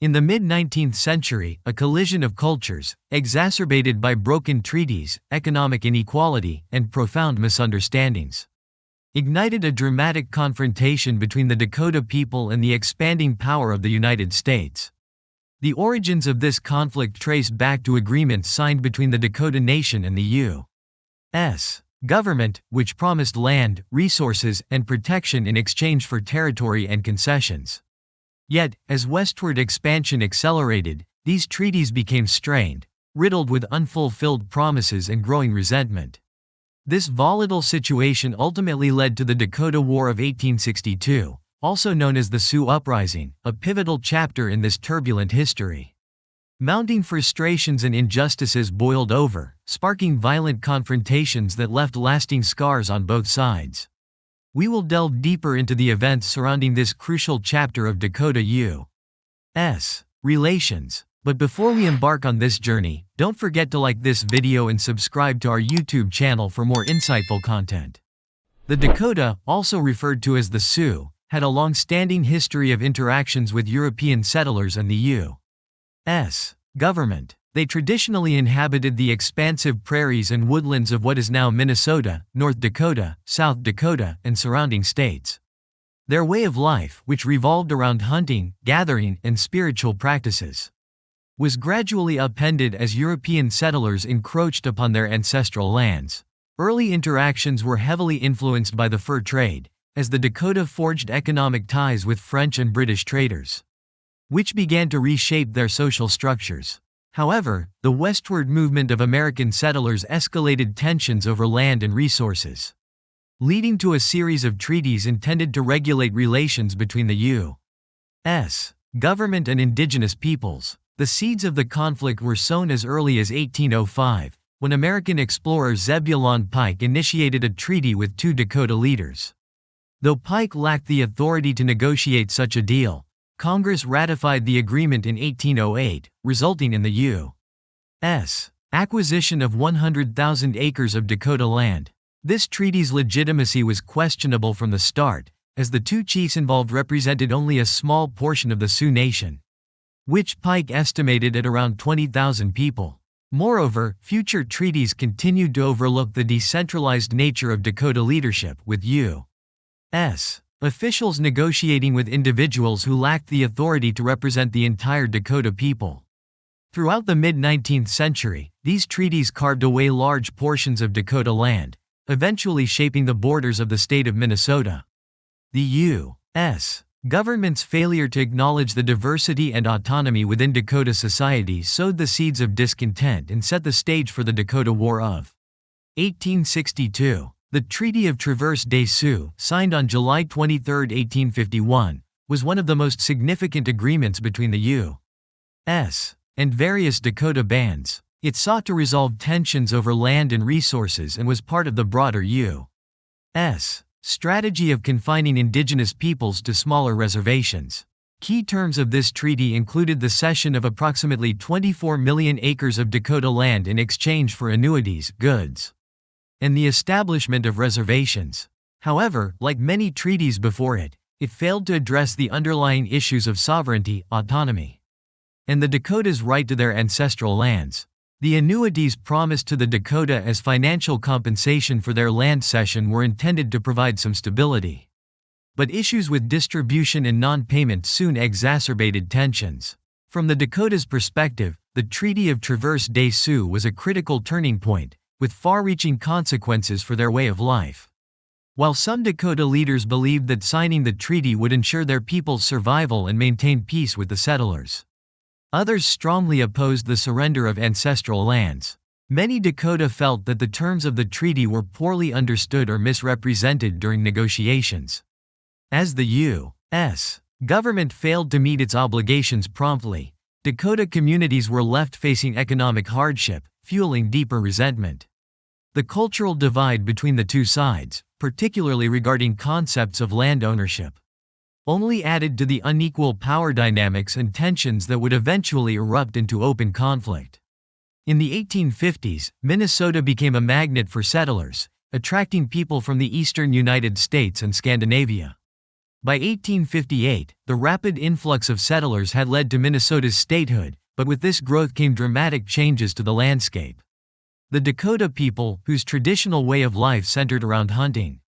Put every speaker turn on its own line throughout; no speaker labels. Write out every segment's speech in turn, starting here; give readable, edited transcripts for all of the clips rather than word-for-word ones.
In the mid-19th century, a collision of cultures, exacerbated by broken treaties, economic inequality, and profound misunderstandings, ignited a dramatic confrontation between the Dakota people and the expanding power of the United States. The origins of this conflict trace back to agreements signed between the Dakota Nation and the U.S. government, which promised land, resources, and protection in exchange for territory and concessions. Yet, as westward expansion accelerated, these treaties became strained, riddled with unfulfilled promises and growing resentment. This volatile situation ultimately led to the Dakota War of 1862, also known as the Sioux Uprising, a pivotal chapter in this turbulent history. Mounting frustrations and injustices boiled over, sparking violent confrontations that left lasting scars on both sides. We will delve deeper into the events surrounding this crucial chapter of Dakota U.S. relations. But before we embark on this journey, don't forget to like this video and subscribe to our YouTube channel for more insightful content. The Dakota, also referred to as the Sioux, had a long-standing history of interactions with European settlers and the U.S. government. They traditionally inhabited the expansive prairies and woodlands of what is now Minnesota, North Dakota, South Dakota, and surrounding states. Their way of life, which revolved around hunting, gathering, and spiritual practices, was gradually upended as European settlers encroached upon their ancestral lands. Early interactions were heavily influenced by the fur trade, as the Dakota forged economic ties with French and British traders, which began to reshape their social structures. However, the westward movement of American settlers escalated tensions over land and resources, leading to a series of treaties intended to regulate relations between the U.S. government and indigenous peoples. The seeds of the conflict were sown as early as 1805, when American explorer Zebulon Pike initiated a treaty with two Dakota leaders. Though Pike lacked the authority to negotiate such a deal, Congress ratified the agreement in 1808, resulting in the U.S. acquisition of 100,000 acres of Dakota land. This treaty's legitimacy was questionable from the start, as the two chiefs involved represented only a small portion of the Sioux Nation, which Pike estimated at around 20,000 people. Moreover, future treaties continued to overlook the decentralized nature of Dakota leadership, with U.S. officials negotiating with individuals who lacked the authority to represent the entire Dakota people. Throughout the mid-19th century, these treaties carved away large portions of Dakota land, eventually shaping the borders of the state of Minnesota. The U.S. government's failure to acknowledge the diversity and autonomy within Dakota society sowed the seeds of discontent and set the stage for the Dakota War of 1862. The Treaty of Traverse des Sioux, signed on July 23, 1851, was one of the most significant agreements between the U.S. and various Dakota bands. It sought to resolve tensions over land and resources and was part of the broader U.S. strategy of confining indigenous peoples to smaller reservations. Key terms of this treaty included the cession of approximately 24 million acres of Dakota land in exchange for annuities, goods, and the establishment of reservations. However, like many treaties before it, it failed to address the underlying issues of sovereignty, autonomy, and the Dakotas' right to their ancestral lands. The annuities promised to the Dakota as financial compensation for their land cession were intended to provide some stability. But issues with distribution and non-payment soon exacerbated tensions. From the Dakotas' perspective, the Treaty of Traverse des Sioux was a critical turning point, with far-reaching consequences for their way of life. While some Dakota leaders believed that signing the treaty would ensure their people's survival and maintain peace with the settlers, others strongly opposed the surrender of ancestral lands. Many Dakota felt that the terms of the treaty were poorly understood or misrepresented during negotiations. As the U.S. government failed to meet its obligations promptly, Dakota communities were left facing economic hardship, fueling deeper resentment. The cultural divide between the two sides, particularly regarding concepts of land ownership, only added to the unequal power dynamics and tensions that would eventually erupt into open conflict. In the 1850s, Minnesota became a magnet for settlers, attracting people from the eastern United States and Scandinavia. By 1858, the rapid influx of settlers had led to Minnesota's statehood, but with this growth came dramatic changes to the landscape. The Dakota people, whose traditional way of life centered around hunting,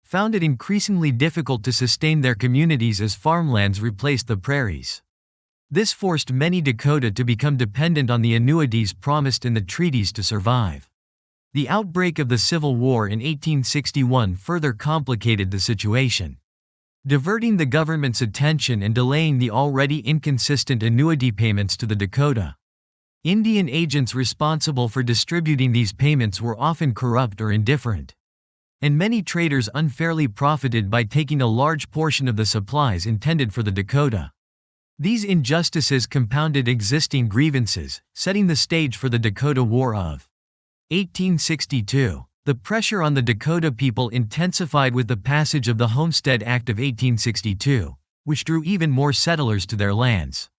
found it increasingly difficult to sustain their communities as farmlands replaced the prairies. This forced many Dakota to become dependent on the annuities promised in the treaties to survive. The outbreak of the Civil War in 1861 further complicated the situation, diverting the government's attention and delaying the already inconsistent annuity payments to the Dakota. Indian agents responsible for distributing these payments were often corrupt or indifferent, and many traders unfairly profited by taking a large portion of the supplies intended for the Dakota. These injustices compounded existing grievances, setting the stage for the Dakota War of 1862. The pressure on the Dakota people intensified with the passage of the Homestead Act of 1862, which drew even more settlers to their lands,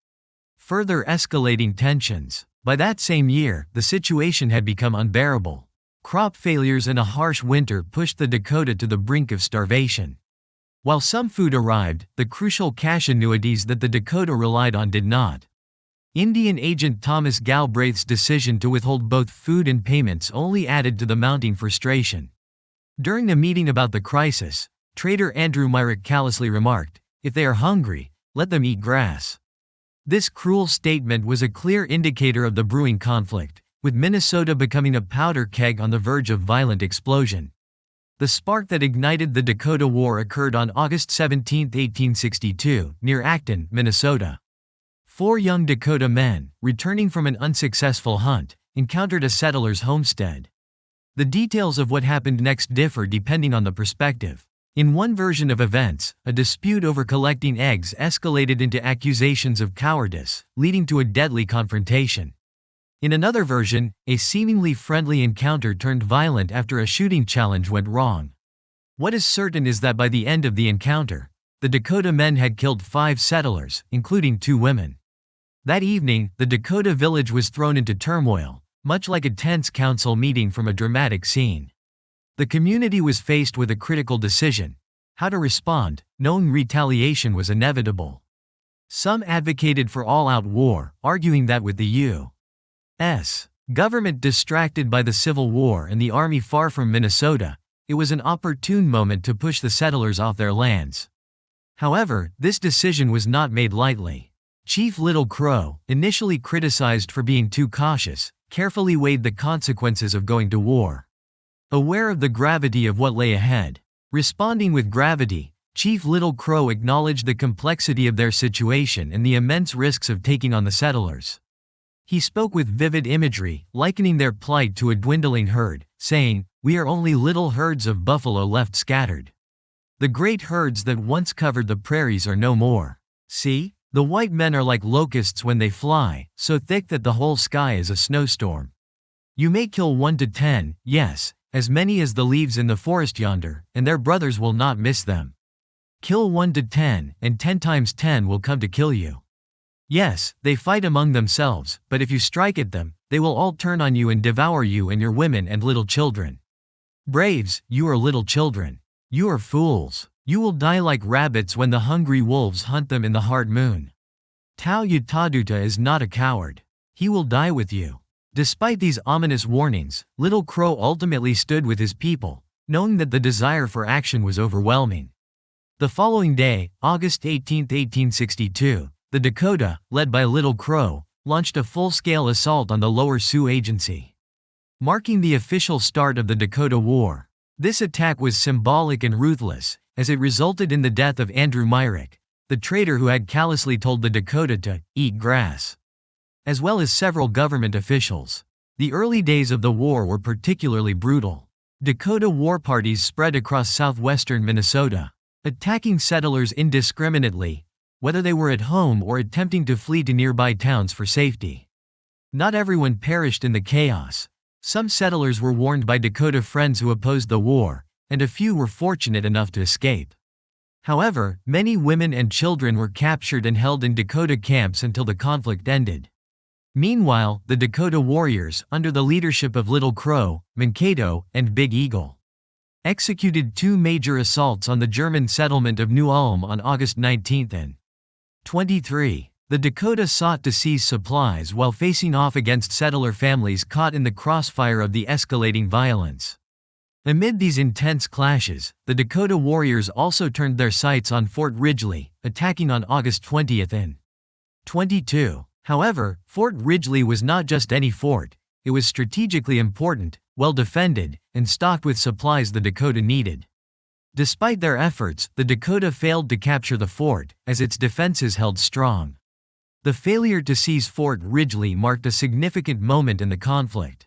further escalating tensions. By that same year, the situation had become unbearable. Crop failures and a harsh winter pushed the Dakota to the brink of starvation. While some food arrived, the crucial cash annuities that the Dakota relied on did not. Indian agent Thomas Galbraith's decision to withhold both food and payments only added to the mounting frustration. During a meeting about the crisis, trader Andrew Myrick callously remarked, "If they are hungry, let them eat grass." This cruel statement was a clear indicator of the brewing conflict, with Minnesota becoming a powder keg on the verge of violent explosion. The spark that ignited the Dakota War occurred on August 17, 1862, near Acton, Minnesota. 4 young Dakota men, returning from an unsuccessful hunt, encountered a settler's homestead. The details of what happened next differ depending on the perspective. In one version of events, a dispute over collecting eggs escalated into accusations of cowardice, leading to a deadly confrontation. In another version, a seemingly friendly encounter turned violent after a shooting challenge went wrong. What is certain is that by the end of the encounter, the Dakota men had killed 5 settlers, including 2 women. That evening, the Dakota village was thrown into turmoil, much like a tense council meeting from a dramatic scene. The community was faced with a critical decision: how to respond, knowing retaliation was inevitable. Some advocated for all-out war, arguing that with the U.S. government distracted by the Civil War and the army far from Minnesota, it was an opportune moment to push the settlers off their lands. However, this decision was not made lightly. Chief Little Crow, initially criticized for being too cautious, carefully weighed the consequences of going to war. Aware of the gravity of what lay ahead, responding with gravity, Chief Little Crow acknowledged the complexity of their situation and the immense risks of taking on the settlers. He spoke with vivid imagery, likening their plight to a dwindling herd, saying, "We are only little herds of buffalo left scattered. The great herds that once covered the prairies are no more. See, the white men are like locusts when they fly, so thick that the whole sky is a snowstorm. You may kill 1 to 10, yes, as many as the leaves in the forest yonder, and their brothers will not miss them. Kill 1 to 10, and 10 times 10 will come to kill you. Yes, they fight among themselves, but if you strike at them, they will all turn on you and devour you and your women and little children. Braves, you are little children. You are fools. You will die like rabbits when the hungry wolves hunt them in the hard moon. Tau Yutaduta is not a coward. He will die with you." Despite these ominous warnings, Little Crow ultimately stood with his people, knowing that the desire for action was overwhelming. The following day, August 18, 1862, the Dakota, led by Little Crow, launched a full-scale assault on the Lower Sioux Agency, marking the official start of the Dakota War. This attack was symbolic and ruthless, as it resulted in the death of Andrew Myrick, the trader who had callously told the Dakota to eat grass, as well as several government officials. The early days of the war were particularly brutal. Dakota war parties spread across southwestern Minnesota, attacking settlers indiscriminately, whether they were at home or attempting to flee to nearby towns for safety. Not everyone perished in the chaos. Some settlers were warned by Dakota friends who opposed the war, and a few were fortunate enough to escape. However, many women and children were captured and held in Dakota camps until the conflict ended. Meanwhile, the Dakota warriors, under the leadership of Little Crow, Mankato, and Big Eagle, executed two major assaults on the German settlement of New Ulm on August 19 and 23. The Dakota sought to seize supplies while facing off against settler families caught in the crossfire of the escalating violence. Amid these intense clashes, the Dakota warriors also turned their sights on Fort Ridgely, attacking on August 20 and 22. However, Fort Ridgely was not just any fort. It was strategically important, well defended, and stocked with supplies the Dakota needed. Despite their efforts, the Dakota failed to capture the fort, as its defenses held strong. The failure to seize Fort Ridgely marked a significant moment in the conflict.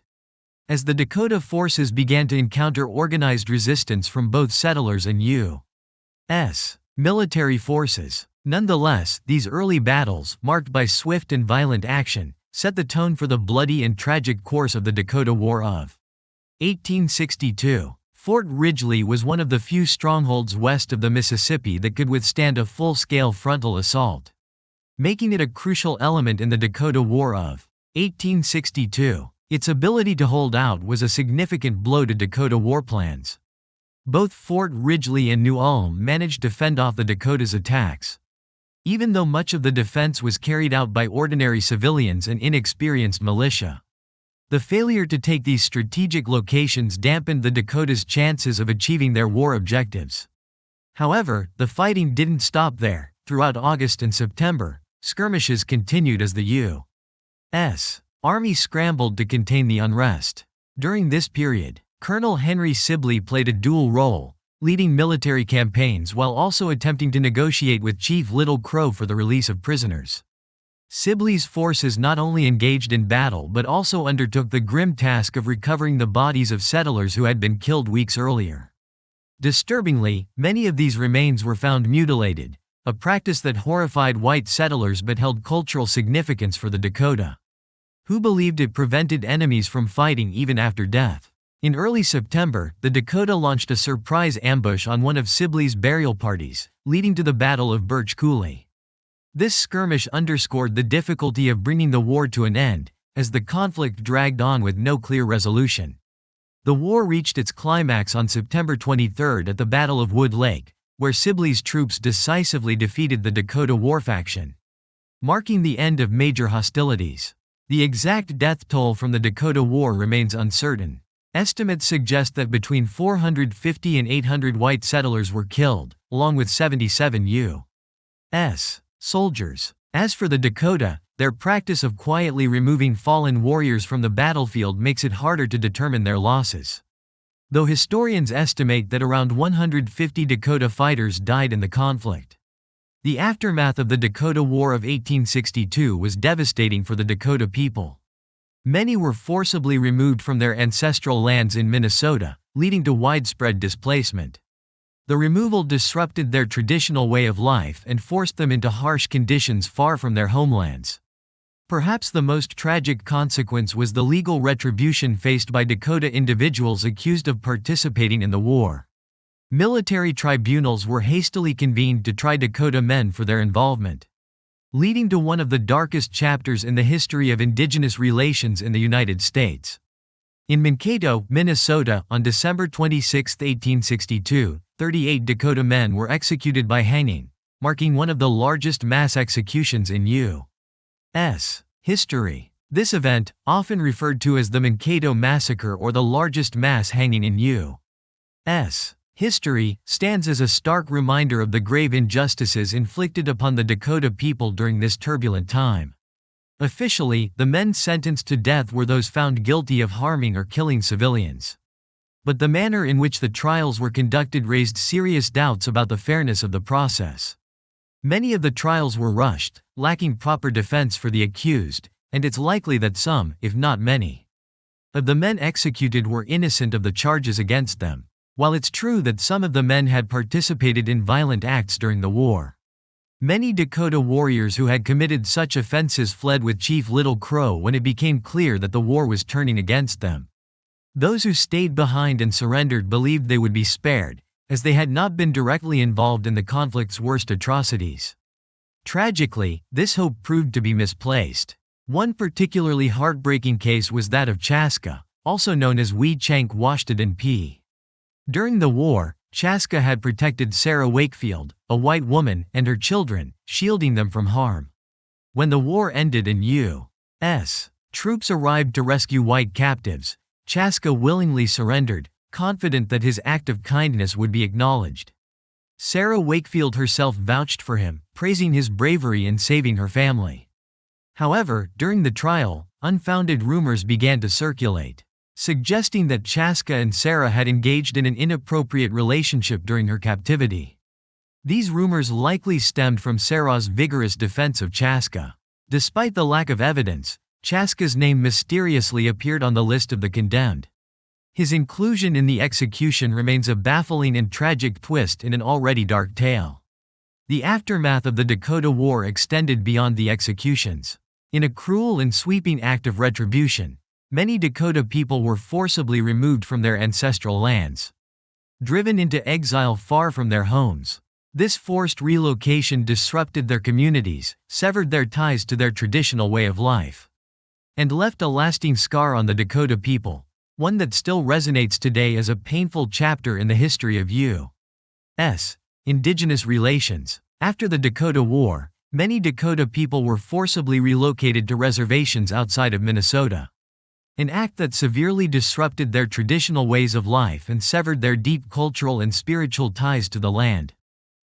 As the Dakota forces began to encounter organized resistance from both settlers and U.S. military forces. Nonetheless, these early battles, marked by swift and violent action, set the tone for the bloody and tragic course of the Dakota War of 1862. Fort Ridgely was one of the few strongholds west of the Mississippi that could withstand a full-scale frontal assault, making it a crucial element in the Dakota War of 1862. Its ability to hold out was a significant blow to Dakota war plans. Both Fort Ridgely and New Ulm managed to fend off the Dakota's attacks. Even though much of the defense was carried out by ordinary civilians and inexperienced militia, the failure to take these strategic locations dampened the Dakota's chances of achieving their war objectives. However, the fighting didn't stop there. Throughout August and September, skirmishes continued as the U.S. Army scrambled to contain the unrest. During this period, Colonel Henry Sibley played a dual role, leading military campaigns while also attempting to negotiate with Chief Little Crow for the release of prisoners. Sibley's forces not only engaged in battle but also undertook the grim task of recovering the bodies of settlers who had been killed weeks earlier. Disturbingly, many of these remains were found mutilated, a practice that horrified white settlers but held cultural significance for the Dakota, who believed it prevented enemies from fighting even after death. In early September, the Dakota launched a surprise ambush on one of Sibley's burial parties, leading to the Battle of Birch Coulee. This skirmish underscored the difficulty of bringing the war to an end, as the conflict dragged on with no clear resolution. The war reached its climax on September 23 at the Battle of Wood Lake, where Sibley's troops decisively defeated the Dakota war faction, marking the end of major hostilities. The exact death toll from the Dakota War remains uncertain. Estimates suggest that between 450 and 800 white settlers were killed, along with 77 U.S. soldiers. As for the Dakota, their practice of quietly removing fallen warriors from the battlefield makes it harder to determine their losses. Though historians estimate that around 150 Dakota fighters died in the conflict. The aftermath of the Dakota War of 1862 was devastating for the Dakota people. Many were forcibly removed from their ancestral lands in Minnesota, leading to widespread displacement. The removal disrupted their traditional way of life and forced them into harsh conditions far from their homelands. Perhaps the most tragic consequence was the legal retribution faced by Dakota individuals accused of participating in the war. Military tribunals were hastily convened to try Dakota men for their involvement, leading to one of the darkest chapters in the history of indigenous relations in the United States. In Mankato, Minnesota, on December 26, 1862, 38 Dakota men were executed by hanging, marking one of the largest mass executions in U.S. history. This event, often referred to as the Mankato Massacre or the largest mass hanging in U.S. history, stands as a stark reminder of the grave injustices inflicted upon the Dakota people during this turbulent time. Officially, the men sentenced to death were those found guilty of harming or killing civilians. But the manner in which the trials were conducted raised serious doubts about the fairness of the process. Many of the trials were rushed, lacking proper defense for the accused, and it's likely that some, if not many, of the men executed were innocent of the charges against them. While it's true that some of the men had participated in violent acts during the war, many Dakota warriors who had committed such offenses fled with Chief Little Crow when it became clear that the war was turning against them. Those who stayed behind and surrendered believed they would be spared, as they had not been directly involved in the conflict's worst atrocities. Tragically, this hope proved to be misplaced. One particularly heartbreaking case was that of Chaska, also known as Wee Chank Washington P. During the war, Chaska had protected Sarah Wakefield, a white woman, and her children, shielding them from harm. When the war ended and U.S. troops arrived to rescue white captives, Chaska willingly surrendered, confident that his act of kindness would be acknowledged. Sarah Wakefield herself vouched for him, praising his bravery in saving her family. However, during the trial, unfounded rumors began to circulate, suggesting that Chaska and Sarah had engaged in an inappropriate relationship during her captivity. These rumors likely stemmed from Sarah's vigorous defense of Chaska. Despite the lack of evidence, Chaska's name mysteriously appeared on the list of the condemned. His inclusion in the execution remains a baffling and tragic twist in an already dark tale. The aftermath of the Dakota War extended beyond the executions. In a cruel and sweeping act of retribution, many Dakota people were forcibly removed from their ancestral lands, driven into exile far from their homes. This forced relocation disrupted their communities, severed their ties to their traditional way of life, and left a lasting scar on the Dakota people, one that still resonates today as a painful chapter in the history of U.S. indigenous relations. After the Dakota War, many Dakota people were forcibly relocated to reservations outside of Minnesota, an act that severely disrupted their traditional ways of life and severed their deep cultural and spiritual ties to the land.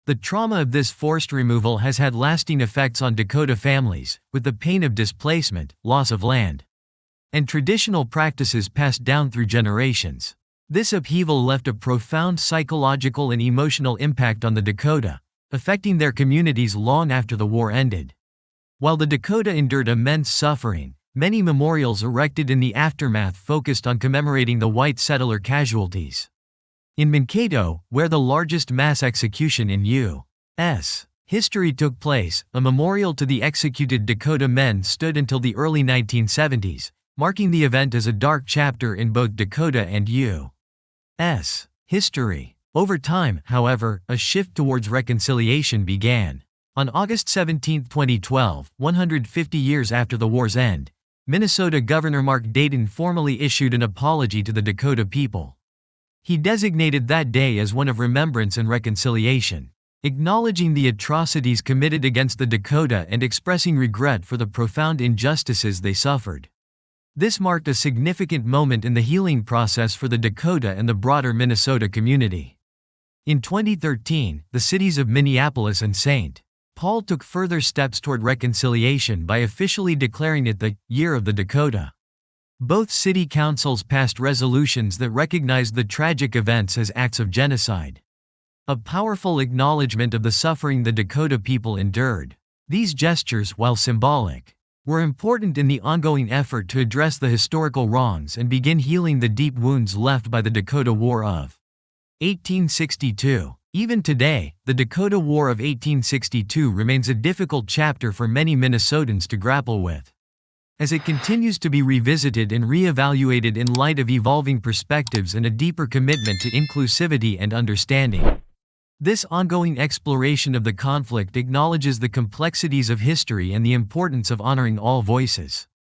The trauma of this forced removal has had lasting effects on Dakota families, with the pain of displacement, loss of land, and traditional practices passed down through generations. This upheaval left a profound psychological and emotional impact on the Dakota, affecting their communities long after the war ended. While the Dakota endured immense suffering, many memorials erected in the aftermath focused on commemorating the white settler casualties. In Mankato, where the largest mass execution in U.S. history took place, a memorial to the executed Dakota men stood until the early 1970s, marking the event as a dark chapter in both Dakota and U.S. history. Over time, however, a shift towards reconciliation began. On August 17, 2012, 150 years after the war's end, Minnesota Governor Mark Dayton formally issued an apology to the Dakota people. He designated that day as one of remembrance and reconciliation, acknowledging the atrocities committed against the Dakota and expressing regret for the profound injustices they suffered. This marked a significant moment in the healing process for the Dakota and the broader Minnesota community. In 2013, the cities of Minneapolis and St. Paul took further steps toward reconciliation by officially declaring it the Year of the Dakota. Both city councils passed resolutions that recognized the tragic events as acts of genocide, a powerful acknowledgement of the suffering the Dakota people endured. These gestures, while symbolic, were important in the ongoing effort to address the historical wrongs and begin healing the deep wounds left by the Dakota War of 1862. Even today, the Dakota War of 1862 remains a difficult chapter for many Minnesotans to grapple with, as it continues to be revisited and re-evaluated in light of evolving perspectives and a deeper commitment to inclusivity and understanding. This ongoing exploration of the conflict acknowledges the complexities of history and the importance of honoring all voices.